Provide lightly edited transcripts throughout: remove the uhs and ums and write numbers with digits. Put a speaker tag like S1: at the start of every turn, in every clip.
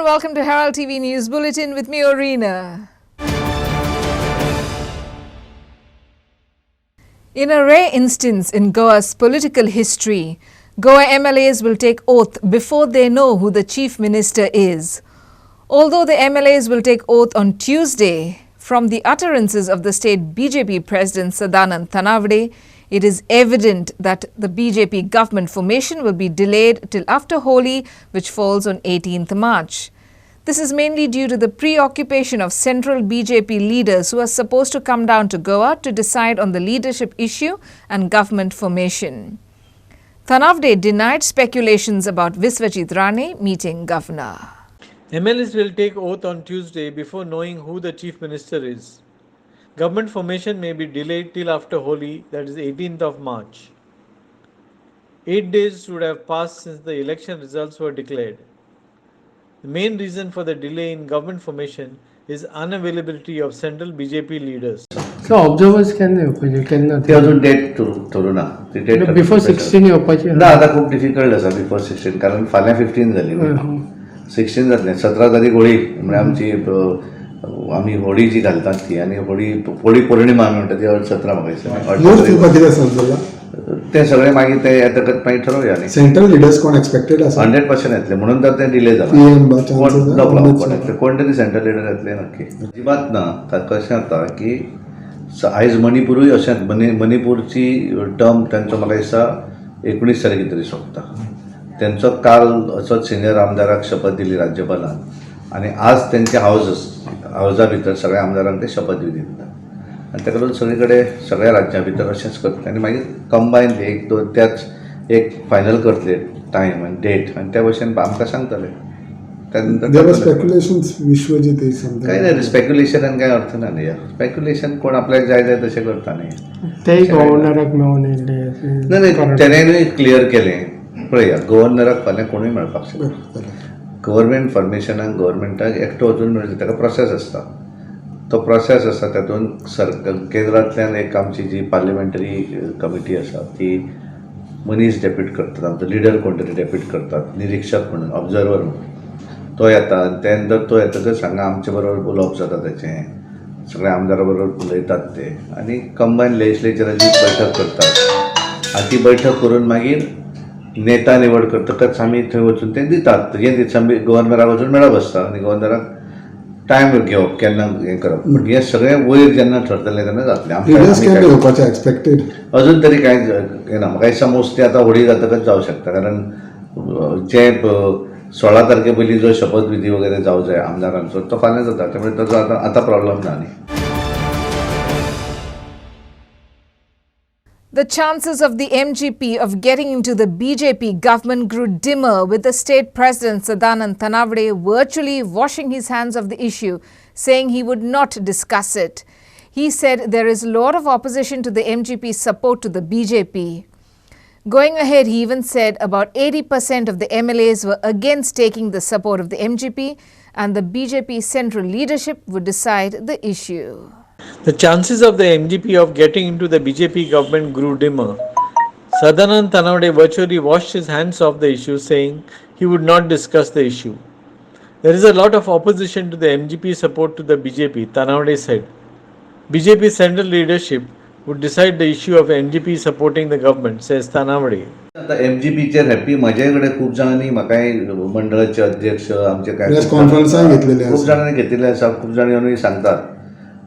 S1: and welcome to Herald TV News Bulletin with me, Orina. In a rare instance in Goa's political history, Goa MLAs will take oath before they know who the Chief Minister is. Although the MLAs will take oath on Tuesday, from the utterances of the state BJP President Sadanand Thanawade, it is evident that the BJP government formation will be delayed till after Holi, which falls on 18th March. This is mainly due to the preoccupation of central BJP leaders who are supposed to come down to Goa to decide on the leadership issue and government formation. Thanawade denied speculations about Viswajit Rane meeting governor.
S2: MLAs will take oath on Tuesday before knowing who the Chief Minister is. Government formation may be delayed till after Holi, that is 18th of March. 8 days would have passed since the election results were declared. The main reason for the delay in government formation is unavailability of central BJP leaders.
S3: So observers can
S4: ते अजून date ठरू ना ती date
S3: before 16 येवपाची
S4: ना आता खूप difficult आसा बिफोर 16 कारण फाल्यां 15 जाली 16 जातलें 17 तारीख होळी म्हणजे आमची आमी होळी जी घालतात ती आनी होळी पौर्णिमा आमी म्हणटा ती 17 म्हाका ते सगळे मागीर ते येतकच मागीर ठरवया न्ही
S5: सेंट्रल लिडर्स कोण एक्सपेक्टेड आसा
S4: 100% येतले म्हणून तर ते डिले जाला कोण तरी सेंट्रल लिडर येतले नक्की अजिबात ना कशें जाता की आयज मणिपूरूय अशेंच मणिपूरची टर्म तांचो म्हाका दिसता 19 तारखे तरी सोंपता तांचो काल असोच सिनियर आमदाराक शपथ दिली राज्यपालान आनी आज तेंचे हावजा भितर सगळ्या आमदारांक ते शपथ दिता आनी ताका लागून सगळे कडेन सगळ्या राज्यां भितर अशेंच करतले आनी मागीर कंबायनली एक दोन त्याच एक फायनल करतले टायम आनी डेट आनी त्या भशेन आमकां सांगतले काही नाही स्पेक्युलेशनान काय अर्थ ना न्ही स्पेक्युलेशन कोण आपल्याक जाय जाय तशें करता न्ही नाही तेणेंय क्लियर केलें पळया गव्हर्नराक फाल्यां कोणूय मेळपाक शकता गव्हर्मेंट फॉर्मेशनाक गव्हर्मेंटाक एकटो वचून मेळटा ताका प्रोसेस आसता तो प्रोसेस आसा तातूंत केंद्रांतल्यान एक आमची जी पार्लिमेंटरी कमिटी आसा ती मनीस डेप्यूट करतात आमचो लिडर कोण तरी डेप्यूट करतात निरीक्षक म्हणून ऑब्जर्वर म्हणून तो येता त्या नंतर तो येतकच हांगा आमचे बरोबर उलोवप जाता तेचें सगळ्या आमदारा बरोबर उलयतात ते आनी कंबायन लेजिस्लेचराची बैठक करतात आनी ती बैठक करून मागीर नेता निवड करतकच आमी थंय वचून ते दितात हे गव्हर्नराक वचून मेळप आसता आनी गव्हर्नराक टायम घेवप केन्ना हें करप पूण हें सगळें वयर जेन्ना ठरतलें तेन्ना जातलें अजून तरी कांय ना म्हाका दिसता मोस्टली आतां होळी जातकच जावं शकता कारण जे 16 तारखे पयलीं जो शपथ विधी वगैरे जावं जाय आमदारांचो तो फाल्यां जाता त्यामुळे ताचो आतां प्रॉब्लेम ना न्ही
S1: The chances of the MGP of getting into the BJP government grew dimmer with the state president Sadanand Thanawade virtually washing his hands of the issue, saying he would not discuss it. He said there is a lot of opposition to the MGP's support to the BJP. Going ahead, he even said about 80% of the MLAs were against taking the support of the MGP and the BJP central leadership would decide the issue.
S2: The chances of the MGP of getting into the BJP government grew dimmer. Sadanand Thanawade virtually washed his hands off the issue, saying he would not discuss the issue. There is a lot of opposition to the MGP support to the BJP, Thanawade said. BJP central leadership would decide the issue of MGP supporting the government, says Thanawade.
S4: आता एमजीपीचेर happy म्हजे कडेन खूब जाणांनी म्हाकाय मंडळाचे अध्यक्ष आमचे काय खूप जाणांनी घेतिल्ले आसा खूप जाण येवन सांगतात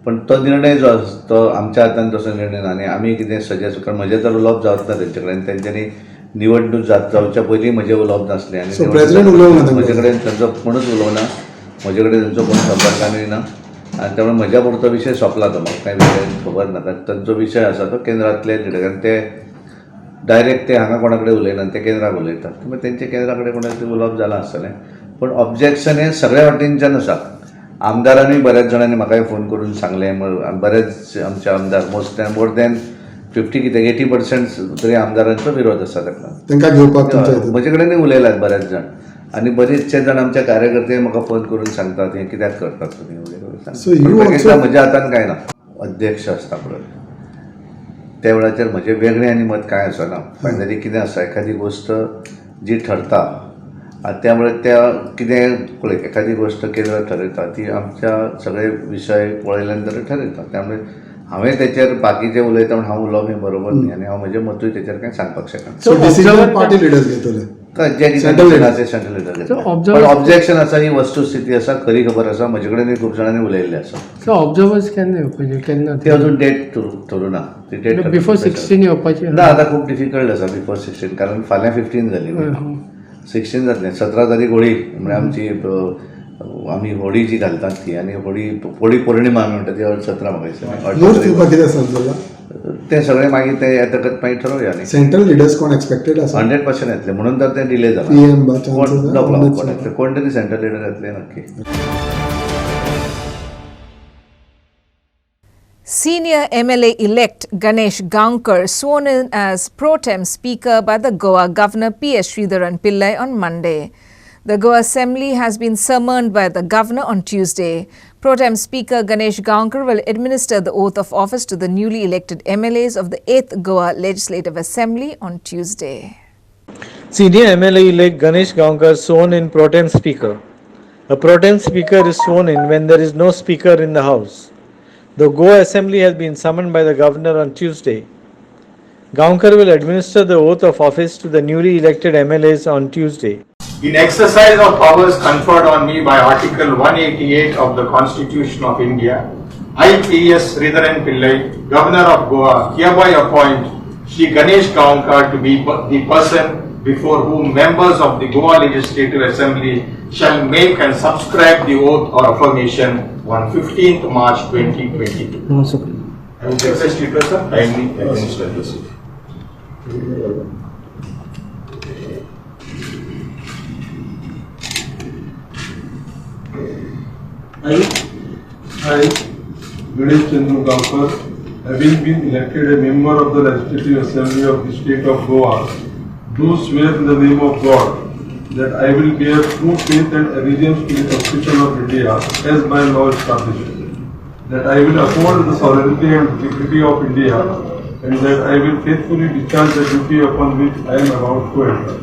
S4: पण तो निर्णय जो आसा तो आमच्या हातान तसो निर्णय ना आनी आमी कितें सजेस्ट कारण म्हजें तर उलोवप जावच ना तेंचे कडेन तेंच्यांनी निवडणूक जावच्या पयलीं म्हजें उलोवप नासलें आनी म्हजे कडेन तांचो कोणूच उलोवना म्हजे कडेन तांचो कोण संपर्कानूय ना आनी त्यामुळे म्हज्या पुरतो विशय सोंपला तो म्हाका कांय विशय खबर ना कारण तांचो विशय आसा तो केंद्रांतले लिडर ते डायरेक्ट ते हांगा कोणा कडेन उलयनात ते केंद्राक उलयतात त्यामुळे तेंचे केंद्रा कडेन कोणाक तरी उलोवप जालां आसतलें पूण ऑब्जेक्शन हें सगळ्या वाटेनच्यान आसा आमदारांनी बऱ्याच जाणांनी म्हाकाय फोन करून सांगलें बरेच आमचे आमदार मोर दॅन 50 कितें 80% तरी आमदारांचो विरोध आसा ताका म्हजे कडेनूय उलयल्यात बरेच जाण आनी बरेचशे जाण आमच्या कार्यकर्ते म्हाका फोन करून सांगतात हें कित्याक करतात तुमी वगैरे म्हज्या हातान कांय ना अध्यक्ष आसता पळय त्या वेळाचेर म्हजें वेगळें आनी मत कांय आसना फायनली कितें आसा एखादी गोश्ट जी ठरता त्यामुळे त्या कितें एखादी गोष्ट केल्यार ठरयता ती आमच्या सगळे विशय पळयल्यानंतर ठरयता. त्यामुळे हांवें तेचेर बाकीचे उलयता म्हणून हांव उलोवप हें बरोबर न्ही आनी हांव म्हजें मतूय तेचेर कांय सांगपाक शकना.
S3: सो डिसिजन पार्टी लिडर्स घेतले.
S4: जे कितें सेंट्रल लिडर घेतले. पण ऑब्जेक्शन आसा ही वस्तुस्थिती आसा, खरी खबर आसा, म्हजे कडेन खूब जाणांनी उलयल्लें आसा.
S3: सो ऑब्जर्वर्स केन्ना येवपाचे केन्ना
S4: ते अजून डेट ठरू ना. ती डेट
S3: बिफोर 16 येवपाचे
S4: ना. आतां खूब डिफिकल्ट आसा बिफोर 16 कारण फाल्यां 15 जाली. 16 जातलें. 17 तारीख होळी म्हणजे आमची आमी होळी जी घालतात ती आनी होळी पौर्णिमा आमी म्हणटा ती 17 म्हाका ते सगळे मागीर ते येतकच मागीर ठरवया न्ही.
S5: सेंट्रल लिडर्स कोण एक्सपेक्टेड आसा?
S4: 100% येतले म्हणून तर ते डिले जाला. कोण तरी सेंट्रल लिडर येतले नक्की.
S1: Senior MLA Elect Ganesh Gaonkar sworn in as Pro-tem Speaker by the Goa Governor P.S. Sridharan Pillai on Monday. The Goa Assembly has been summoned by the Governor on Tuesday. Pro-tem Speaker Ganesh Gaonkar will administer the oath of office to the newly elected MLAs of the 8th Goa Legislative Assembly on Tuesday.
S2: Senior MLA Elect Ganesh Gaonkar sworn in Pro-tem Speaker. A Pro-tem Speaker is sworn in when there is no Speaker in the House. The Goa Assembly has been summoned by the Governor on Tuesday. Gaonkar will administer the oath of office to the newly elected MLAs on Tuesday.
S6: In exercise of powers conferred on me by Article 188 of the Constitution of India, I, P.S. Sridharan Pillai, Governor of Goa, hereby appoint Shri Ganesh Gaonkar to be the person before whom members of the Goa Legislative Assembly shall make and subscribe the oath or affirmation on 15th March 2022. I will request you to kindly administer this.
S7: I, Ganesh Gaonkar, having been elected a member of the Legislative Assembly of the State of Goa, do swear in the name of God that I will bear true faith and allegiance to the Constitution of India as by law established, that I will uphold the sovereignty and dignity of India, and that I will faithfully discharge the duty upon which I am about to enter.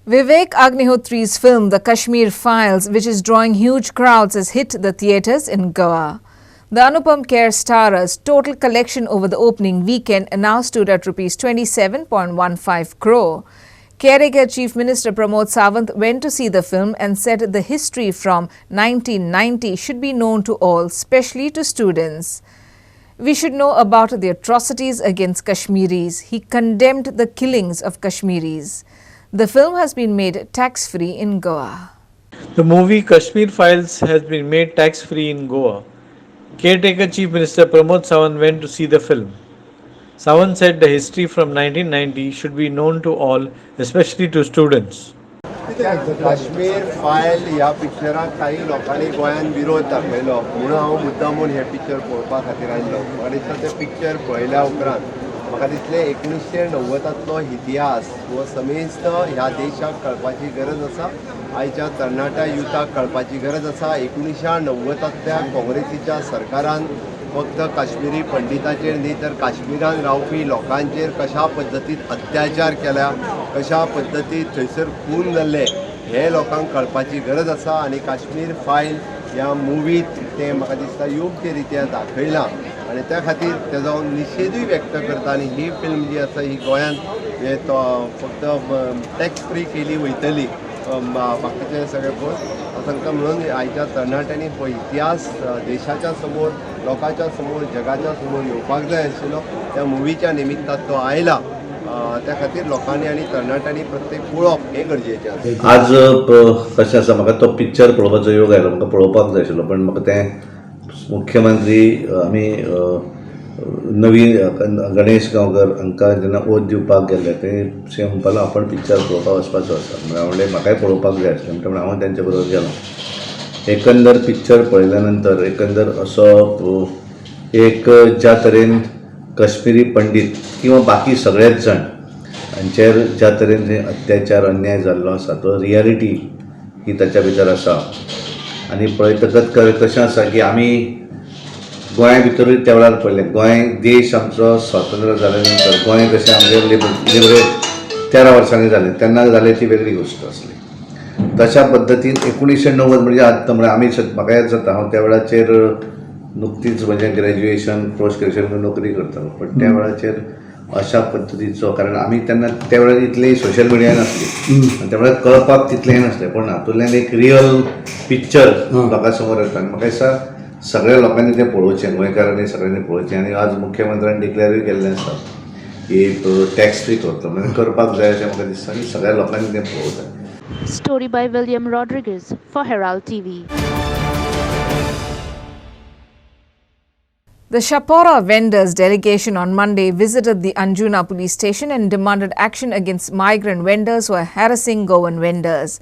S1: Vivek Agnihotri's film The Kashmir Files, which is drawing huge crowds, has hit the theatres in Goa. The Anupam Kher starrers' total collection over the opening weekend now stood at Rs 27.15 crore. Caretaker Chief Minister Pramod Sawant went to see the film and said the history from 1990 should be known to all, especially to students. We should know about the atrocities against Kashmiris. He condemned the killings of Kashmiris. The film has been made tax-free in Goa.
S2: The movie Kashmir Files has been made tax-free in Goa. Caretaker Chief Minister Pramod Sawant went to see the film. Sawant said the history from 1990 should be known to all, especially to students.
S8: Kashmir file ह्या पिक्चराक काही लोकांनी गोंयान विरोध दाखयलो म्हणून हांव मुद्दामून हे पिक्चर पळोवपा खातीर आयिल्लो. आनी तें पिक्चर पळयल्या उपरांत म्हाका दिसलें 1990तलो इतिहास हो समेस्त ह्या देशाक कळपाची गरज आसा, आयच्या तरणाट्या युथाक कळपाची गरज आसा. 1990तल्या काँग्रेसीच्या सरकारान फक्त काश्मीरी पंडिताचेर न्ही तर काश्मीरान रावपी लोकांचेर कशा पद्दतीन अत्याचार केल्या, कशा पद्दतीन थंयसर खून जाल्ले हे लोकांक कळपाची गरज आसा. आनी काश्मीर फायल ह्या मुवींत तें म्हाका दिसता योग्य रित्या दाखयलां आनी त्या खातीर तेजो निशेधूय व्यक्त करता. आनी ही फिल्म जी आसा ही गोंयांत हे तो फक्त टॅक्स फ्री केली वयतली बाकीचे सगळे पळोवन सांगता. म्हणून आयच्या तरणाट्यांनी हो इतिहास देशाच्या समोर, लोकांच्या समोर, जगाच्या समोर येवपाक जाय आशिल्लो. त्या मुवीच्या निमित्तान तो आयला. त्या खातीर लोकांनी आनी तरणाट्यांनी प्रत्येक पळोवप हें गरजेचें आसा.
S4: आज कशें आसा, म्हाका तो पिक्चर पळोवपाचो योग आयलो. म्हाका पळोवपाक जाय आशिल्लो पण म्हाका तें मुख्यमंत्री आमी नवी गणेश गांवकर हांकां जेन्ना ओथ दिवपाक गेले ते म्हणपाक आपण पिक्चर पळोवपाक वचपाचो आसा. म्हणजे म्हाकाय पळोवपाक जाय आसलें म्हणटा हांव तेंचे बरोबर गेलो. एकंदर पिक्चर पळयल्या नंतर एकंदर असो एक ज्या तरेन कश्मीरी पंडीत किंवा बाकी सगळेच जण हांचेर ज्या तरेन अत्याचार अन्याय जाल्लो आसा तो रियलिटी ही ताच्या भितर आसा. आनी पळयतकच कशें आसा की आमी गोंया भितरूय त्या वेळार पडलें. गोंय देश आमचो स्वतंत्र जाल्या नंतर गोंय कशें आमचें लिबरेट 13 वर्सांनी जालें तेन्ना जालें ती वेगळी गोश्ट आसली. तशा पद्दतीन 1990 म्हणजे आतां म्हणजे आमी म्हाका याद जाता हांव त्या वेळाचेर नुकतीच म्हणजे ग्रॅज्युएशन पोस्ट ग्रॅज्युएशन नोकरी करतालो. पण त्या वेळाचेर अशा पद्दतीचो कारण आमी तेन्ना त्या वेळार इतली सोशल मिडिया नासली आनी त्या वेळार कळपाक तितलें नासलें. पण हातूंतल्यान एक रियल पिक्चर लोकां समोर येता आनी म्हाका दिसता सगळ्या लोकांनी तें पळोवचें, गोंयकारांनी सगळ्यांनी पळोवचें. आनी आज मुख्यमंत्र्यान डिक्लेरूय केल्लें आसा की टॅक्स फ्री करतलो म्हणजे करपाक जाय अशें म्हाका दिसता आनी सगळ्या लोकांनी तें पळोवंक जाय.
S9: Story by William Rodriguez for Herald TV.
S1: The Shapora vendors delegation on Monday visited the Anjuna police station and demanded action against migrant vendors who are harassing Goan vendors.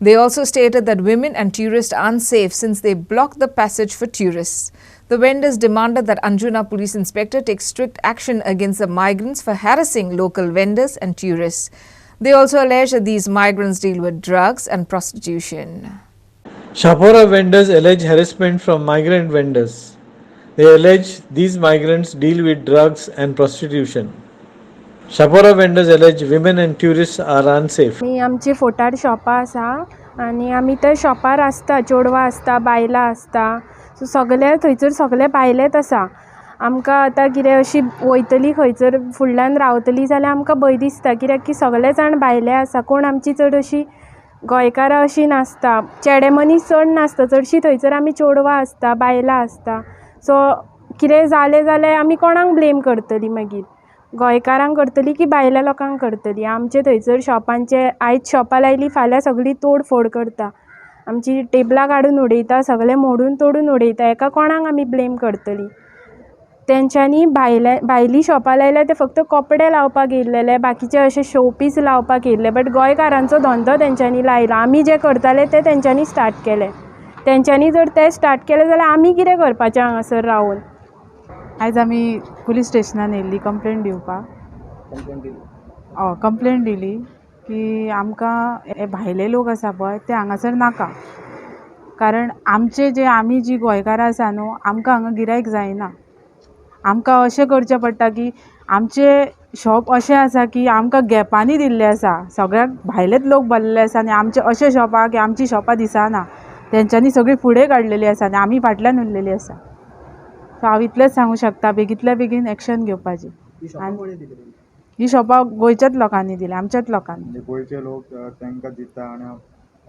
S1: They also stated that women and tourists are unsafe since they block the passage for tourists. The vendors demanded that Anjuna police inspector take strict action against the migrants for harassing local vendors and tourists. They also allege that these migrants deal with drugs and prostitution.
S2: Shapora vendors allege harassment from migrant vendors. They allege these migrants deal with drugs and prostitution. Shapora vendors allege women and tourists are unsafe.
S10: आमची फोटार शॉपां आसा आनी आमी त्या शॉपार आसता, चेडवां आसता, बायलां आसता. सो सगळे थंयसर सगळे भायलेच आसा. आमकां आतां कितें अशी वयतली खंयसर फुडल्यान रावतली जाल्यार आमकां भंय दिसता कित्याक की सगळे जाण भायले आसा. कोण आमची चड अशी गोंयकारां अशी नासता, चेडे मनीस चड नासता. चडशी थंयसर आमी चेडवां आसता, बायलां आसता. सो कितें जालें जाल्यार आमी कोणाक ब्लेम करतली मागीर? गोंयकारांक करतली की भायल्या लोकांक करतली? आमचे थंयसर शॉपांचे आयज शॉपां लायली फाल्यां सगळी तोड फोड करता, आमची टेबलां काडून उडयता, सगळे मोडून तोडून उडयता. हेका कोणाक आमी ब्लेम करतली? तेंच्यांनी भायलीं शॉपां लायल्या ते फक्त कपडे लावपाक येयल्लेले, बाकीचे अशे शोपीस लावपाक येयल्ले. बट गोंयकारांचो धंदो तेंच्यांनी लायला. आमी जे करताले ते तेंच्यांनी स्टार्ट केले. तेंच्यांनी जर ते स्टार्ट केले जाल्यार आमी कितें करपाचें हांगासर रावून?
S11: आयज आमी पुलीस स्टेशनान येयल्ली कंप्लेंट दिवपाक. कंप्लेंट दिली की आमकां हे भायले लोक आसा पळय ते हांगासर नाका. कारण आमचे जे आमी जी गोंयकारां आसा न्हू, आमकां हांगा गिरायक जायना. आमकां अशें करचें पडटा की आमचे शॉप अशें आसा की आमकां गॅपांनी दिल्ले आसा. सगळ्याक भायलेच लोक भरलेले आसा आनी आमचे अशें शॉपां की आमची शॉपां दिसना. तेंच्यांनी सगळी फुडें काडलेली आसा आनी आमी फाटल्यान उरलेली आसा. सो हांव इतलेंच सांगूं शकता, बेगींतल्या बेगीन एक्शन घेवपाची. ही शॉपां गोंयच्याच लोकांनी दिली, आमच्याच लोकांनी.
S12: गोंयचे लोक तांकां दिता आनी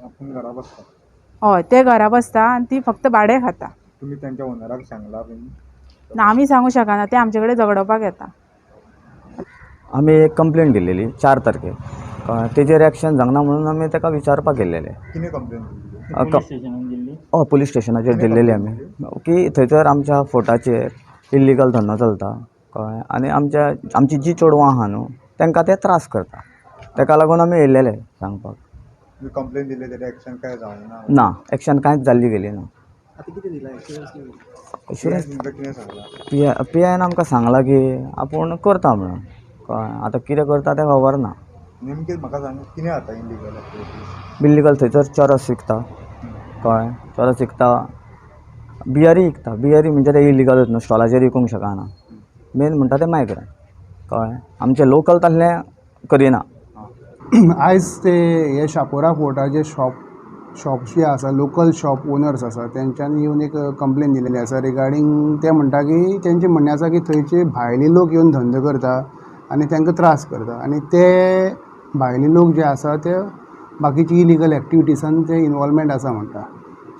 S12: आपूण घरा बसता.
S11: हय, ते घरा बसता आनी ती फक्त भाडें खाता.
S12: तुमी तांच्या ओनराक सांगला बीन?
S11: ना, आमी सांगूं शकना, ते आमचे कडेन झगडपाक येता.
S13: आमी एक कंप्लेंट दिल्लेली 4 तारखेक. तेजेर एक्शन जावना म्हणून आमी ताका विचारपाक गेल्लेले.
S12: कितें कंप्लेंट दिल्ली?
S13: पुलीस स्टेशनाचेर दिल्लेली आमी की थंयसर आमच्या फोटाचेर इल्लिगल धंदो चलता कळ्ळें. आनी आमची जी चेडवां आहा न्हू तांकां ते त्रास करता. ताका लागून आमी येयल्लेले सांगपाक.
S12: कंप्लेंट दिली तेजेर एक्शन कांय जावना?
S13: ना, एक्शन कांयच जाल्ली गेली ना. PIन आमकां सांगला की आपूण करता म्हणून कळ्ळें. आतां कितें करता तें खबर ना.
S12: नेमकें म्हाका सांग कितें जाता इल्लिगल एक्टिविटीज?
S13: इल्लिगल थंयसर चरस विकता कळ्ळें. चरस विकता, बियरी विकता. बियरी म्हणजे ते इल्लिगलूच न्हू, स्टॉलाचेर विकूंक शकना. मेन म्हणटा ते मायग्रंट कळ्ळें. आमचे लोकल तसलें करिना.
S14: आयज ते हे शापोरा फोर्टाचे शॉप्स जे आसा, लोकल शॉप ओनर्स आसा, तेंच्यांनी येवन एक कंप्लेन दिलेली आसा रिगार्डींग. ते म्हणटा की तेंचें म्हणणें आसा की थंयचे भायले लोक येवन धंदो करता आनी तांकां त्रास करता. आनी ते भायले लोक जे आसा ते बाकीची इलिगल एक्टिविटीसान ते इनवॉल्वमेंट आसा म्हणटा.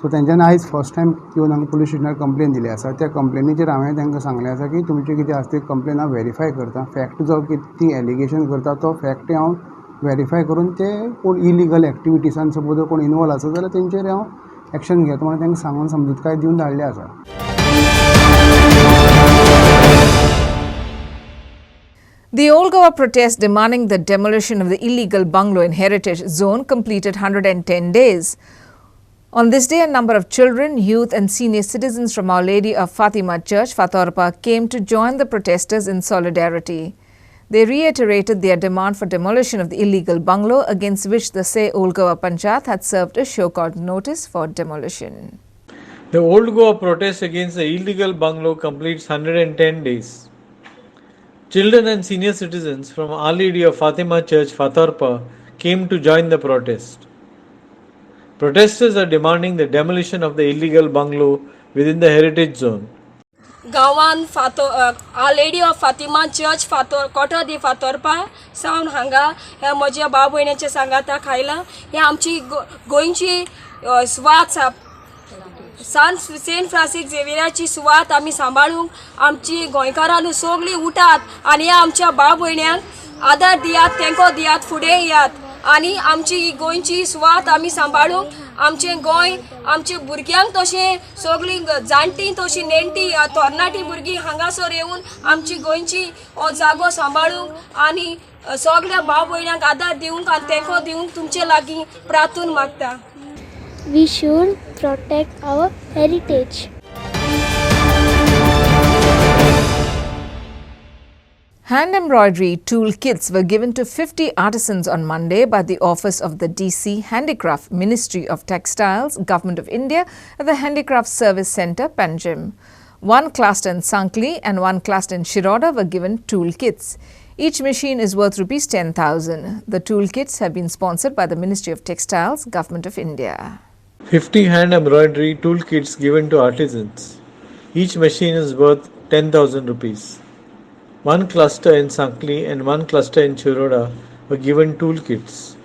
S14: सो तेंच्यांनी आयज फर्स्ट टायम येवन हांगा पुलीस स्टेशनार कंप्लेन दिली आसा. त्या कंप्लेनीचेर हांवें तांकां सांगलें आसा की तुमचें कितें आसा तें कंप्लेन हांव व्हेरीफाय करता. फॅक्ट जो कितें ती एलिगेशन करता तो फॅक्ट हांव व्हेरीफाय करून ते कोण इलिगल एक्टिविटीसान सपोज कोण इनवॉल्व आसा जाल्यार तेंचेर हांव एक्शन घेता म्हणून तांकां सांगून समजूतकाय दिवन धाडले आसा.
S1: The Old Goa protest demanding the demolition of the illegal bungalow in Heritage Zone completed 110 days. On this day, a number of children, youth and senior citizens from Our Lady of Fatima Church, Fatorpa, came to join the protesters in solidarity. They reiterated their demand for demolition of the illegal bungalow, against which the Say Old Goa Panchayat had served a show cause notice for demolition.
S2: The Old Goa protest against the illegal bungalow completes 110 days. Children and senior citizens from Our Lady of Fatima Church, Fatorpa, came to join the protest. Protesters are demanding the demolition of the illegal bungalow within the heritage zone.
S15: गांवान Our Lady of Fatima Church Kota दी फातोरपा सावन हांगा ह्या म्हज्या भाव भयणीच्या सांगाता खायला हे आमची गोंयची सुवात सेंट फ्रांसीस झेवियराची सुवात आमी सांबाळूंक आमची गोंयकारांनी सगळीं उठात आनी आमच्या भाव भयण्यांक आदार दियात तेंको दियात फुडें येयात आनी आमची गोंयची सुवात आमी सांबाळूंक आमचें गोंय आमच्या भुरग्यांक तशें सगळीं जाणटीं तशीं नेणटीं तरणाटीं भुरगीं हांगासर येवन आमची गोंयची हो जागो सांबाळूंक आनी सगळ्या भाव भयण्यांक आदार दिवंक आनी तेंको दिवंक तुमचे लागीं प्रार्थून मागता.
S16: We should protect our heritage.
S1: Hand embroidery tool kits were given to 50 artisans on Monday by the Office of the DC Handicraft Ministry of Textiles, Government of India at the Handicraft Service Centre, Panjim. One cluster in Sankli and one cluster in Shiroda were given tool kits. Each machine is worth Rs 10,000. The tool kits have been sponsored by the Ministry of Textiles, Government of India.
S2: 50 hand embroidery tool kits given to artisans. Each machine is worth 10,000 rupees. One cluster in Sankli and one cluster in Chiroda were given tool kits.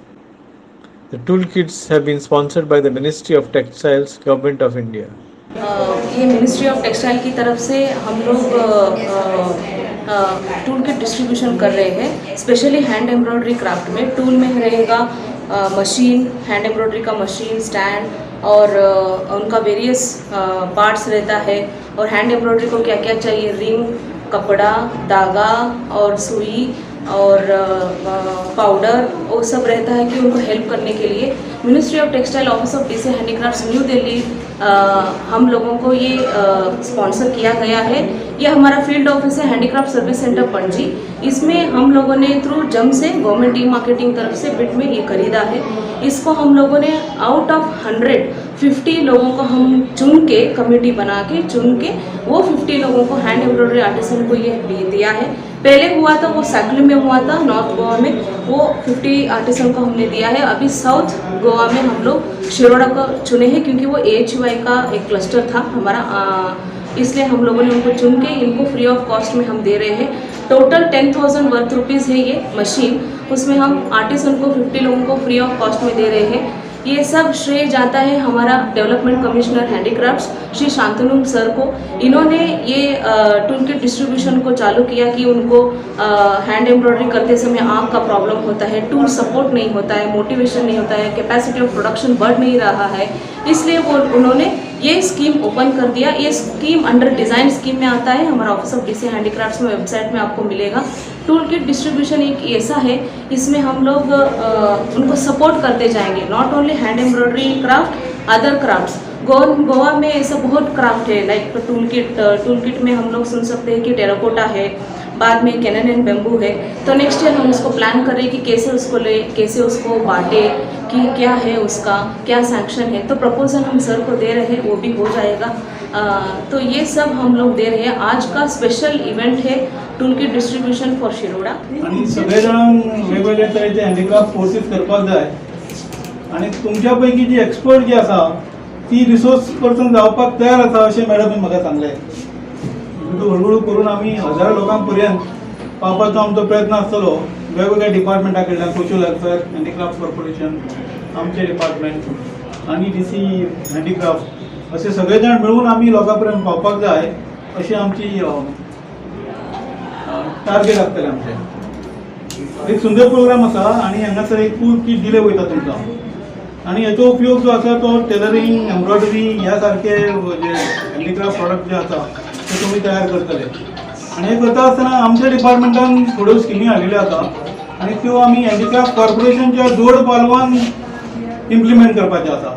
S2: The tool kits have been sponsored by the Ministry of Textiles, Government of India.
S17: ये ministry of textile की तरफ से हम लोग tool kit distribution कर रहे हैं. Specially hand embroidery craft में tool में रहेगा मशीन, हैंड एम्ब्रॉयडरी का मशीन, स्टैंड और उनका वेरियस पार्ट्स रहता है. और हैंड एम्ब्रॉयडरी को क्या क्या चाहिए, रिंग, कपड़ा, धागा और सुई और पाउडर वो सब रहता है कि उनको हेल्प करने के लिए ministry of textile office of DC handicrafts new Delhi हम लोगों को ये स्पॉन्सर किया गया है. ये हमारा फील्ड ऑफिस है हैंडीक्राफ्ट सर्विस सेंटर पणजी. इसमें हम लोगों ने थ्रू जम से गवर्नमेंट ई मार्केटिंग तरफ से बिट में ये खरीदा है. इसको हम लोगों ने आउट ऑफ 150 लोगों को हम चुन के कमेटी बना के चुन के वो 50 लोगों को हैंड एम्ब्रॉयडरी आर्टिसन को ये दिया है. पहले हुआ था वो सैकली में हुआ था नॉर्थ गोवा में, वो 50 आर्टिसन को हमने दिया है. अभी साउथ गोवा में हम लोग शिरोड़ा को चुने हैं क्योंकि वो AHY का एक क्लस्टर था हमारा, इसलिए हम लोगों ने उनको चुन के इनको फ्री ऑफ कॉस्ट में हम दे रहे हैं. टोटल 10,000 वर्थ रुपीज़ है ये मशीन, उसमें हम आर्टिसन को 50 लोगों को फ्री ऑफ कॉस्ट में दे रहे हैं. ये सब श्रेय जाता है हमारा development commissioner handicrafts Shri Shantanu sir को. इन्होंने ये टूल किट डिस्ट्रीब्यूशन को चालू किया कि उनको हैंड एम्ब्रॉयडरी करते समय आँख का प्रॉब्लम होता है, टूल सपोर्ट नहीं होता है, मोटिवेशन नहीं होता है, कैपेसिटी ऑफ प्रोडक्शन बढ़ नहीं रहा है, इसलिए वो उन्होंने ये स्कीम ओपन कर दिया. ये स्कीम अंडर डिज़ाइन स्कीम में आता है. हमारा ऑफिस ऑफ डीसी हैंडीक्राफ्ट्स में वेबसाइट में आपको मिलेगा. टूल किट डिस्ट्रीब्यूशन एक ऐसा है, इसमें हम लोग उनको सपोर्ट करते जाएंगे. Not only hand embroidery craft, other crafts. Goa में ऐसा बहुत क्राफ्ट है लाइक टूल किट में हम लोग सुन सकते हैं कि टेराकोटा है, बाद में कैनन एंड बेम्बू है. तो नेक्स्ट ईयर हम उसको प्लान कर रहे हैं कि कैसे उसको ले, कैसे उसको बांटे, कि क्या है उसका क्या सैंक्शन है. तो प्रपोजल हम सर को दे रहे हैं, वो भी हो जाएगा. तो ये सब हम लोग दे रहे हैं. आज का स्पेशल इवेंट है tool kit distribution for Shiroda.
S18: आणि सगळे जण वेगवेगळे तरेचे हँडीक्राफ्ट कोर्सीस करपाक जाय आणि तुमच्या पैकी जी एक्सपर्ट जी आसा ती रिसोर्स पर्सन जावपाक तयार आसा अशें मॅडमीन म्हाका सांगलें. हळूहळू करून आमी हजारो लोकांक पर्यंत पावपाचो आमचो प्रयत्न आसतलो. वेगवेगळ्या डिपार्टमेंटा कडल्यान सोशल वेलफेअर, हँडीक्राफ्ट कॉर्पोरेशन, आमचे डिपार्टमेंट आणि DC हँडीक्राफ्ट असे सगळे जाण मिळून आमी लोकां पर्यंत पावपाक जाय अशी आमची टार्गेट आसतलें आमचें. एक सुंदर प्रोग्राम आसा आणि हांगासर एक फूल किट दिले वयता तुमकां आणि हेचो उपयोग जो आसा तो टेलरिंग, एम्ब्रॉयडरी ह्या सारखे जे हँडीक्राफ्ट प्रॉडक्ट जे आसा ते तुमी तयार करतले. आणि हे करता आसतना आमच्या डिपार्टमेंटान थोड्यो स्किमी हाडिल्ल्यो आसा आणि त्यो आमी हँडीक्राफ्ट कॉर्पोरेशनच्या जोड पालवान इम्प्लिमेंट करपाचे आसा.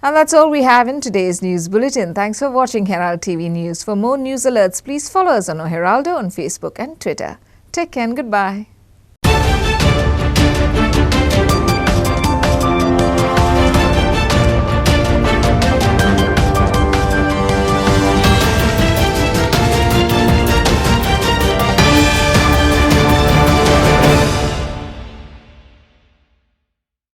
S1: And that's all we have in today's news bulletin. Thanks for watching Herald TV News. For more news alerts, please follow us on Heraldo on Facebook and Twitter. Take care and goodbye.